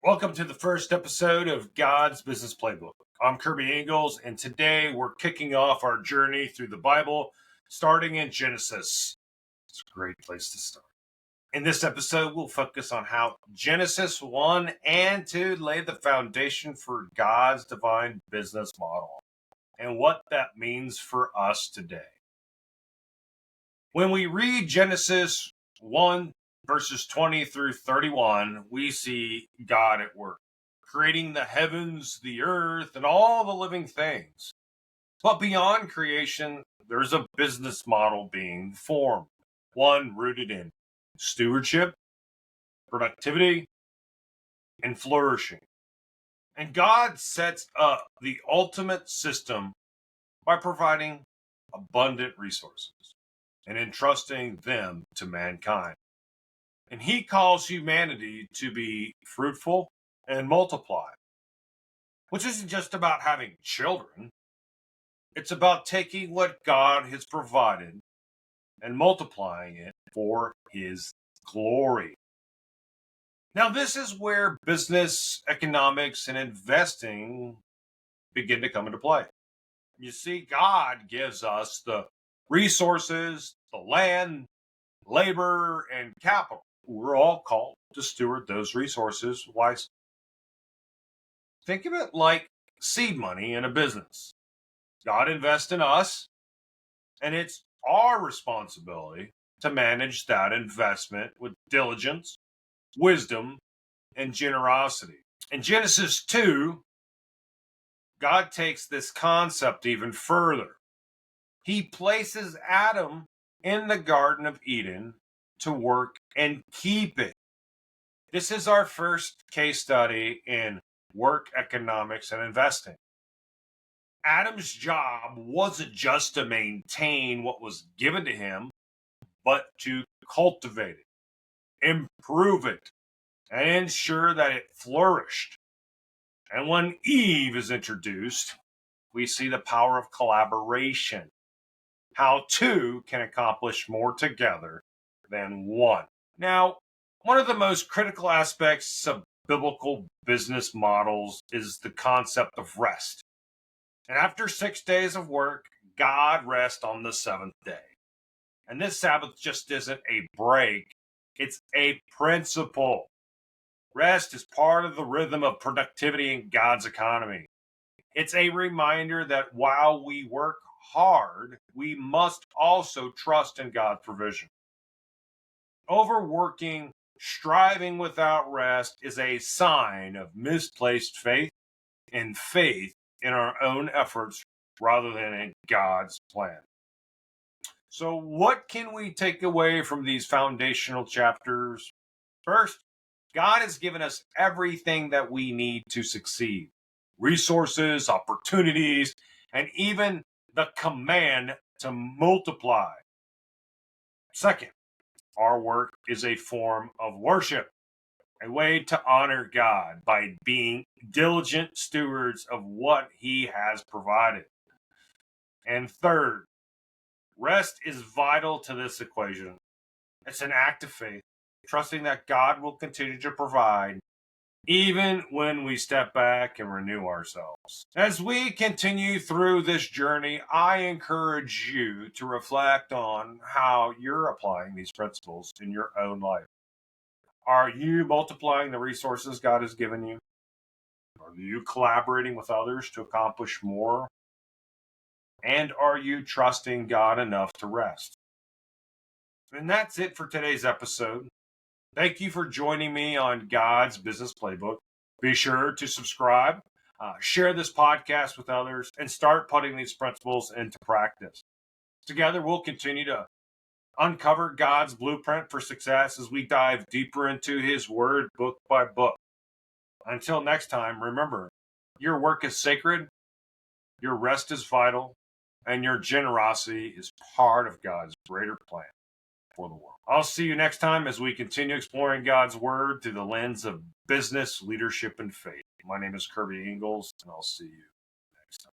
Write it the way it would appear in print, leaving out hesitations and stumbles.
Welcome to the first episode of God's Business Playbook. I'm Kirby Ingalls, and today we're kicking off our journey through the Bible, starting in Genesis. It's a great place to start. In this episode, we'll focus on how Genesis 1 and 2 lay the foundation for God's divine business model and what that means for us today. When we read Genesis 1 verses 20 through 31, we see God at work, creating the heavens, the earth, and all the living things. But beyond creation, there's a business model being formed, one rooted in stewardship, productivity, and flourishing. And God sets up the ultimate system by providing abundant resources and entrusting them to mankind. And he calls humanity to be fruitful and multiply, which isn't just about having children. It's about taking what God has provided and multiplying it for his glory. Now, this is where business, economics, and investing begin to come into play. You see, God gives us the resources, the land, labor, and capital. We're all called to steward those resources wisely. Think of it like seed money in a business. God invests in us, and it's our responsibility to manage that investment with diligence, wisdom, and generosity. In Genesis 2, God takes this concept even further. He places Adam in the Garden of Eden to work and keep it. This is our first case study in work economics and investing. Adam's job wasn't just to maintain what was given to him, but to cultivate it, improve it, and ensure that it flourished. And when Eve is introduced, we see the power of collaboration, how two can accomplish more together than one. Now, one of the most critical aspects of biblical business models is the concept of rest. And after 6 days of work, God rests on the seventh day. And this Sabbath just isn't a break, it's a principle. Rest is part of the rhythm of productivity in God's economy. It's a reminder that while we work hard, we must also trust in God's provision. Overworking, striving without rest is a sign of misplaced faith and faith in our own efforts rather than in God's plan. So, what can we take away from these foundational chapters? First, God has given us everything that we need to succeed: resources, opportunities, and even the command to multiply. Second, our work is a form of worship, a way to honor God by being diligent stewards of what he has provided. And third, rest is vital to this equation. It's an act of faith, trusting that God will continue to provide even when we step back and renew ourselves. As we continue through this journey, I encourage you to reflect on how you're applying these principles in your own life. Are you multiplying the resources God has given you? Are you collaborating with others to accomplish more? And are you trusting God enough to rest? And that's it for today's episode. Thank you for joining me on God's Business Playbook. Be sure to subscribe, share this podcast with others, and start putting these principles into practice. Together, we'll continue to uncover God's blueprint for success as we dive deeper into his word book by book. Until next time, remember, your work is sacred, your rest is vital, and your generosity is part of God's greater plan for the world. I'll see you next time as we continue exploring God's word through the lens of business, leadership, and faith. My name is Kirby Ingalls, and I'll see you next time.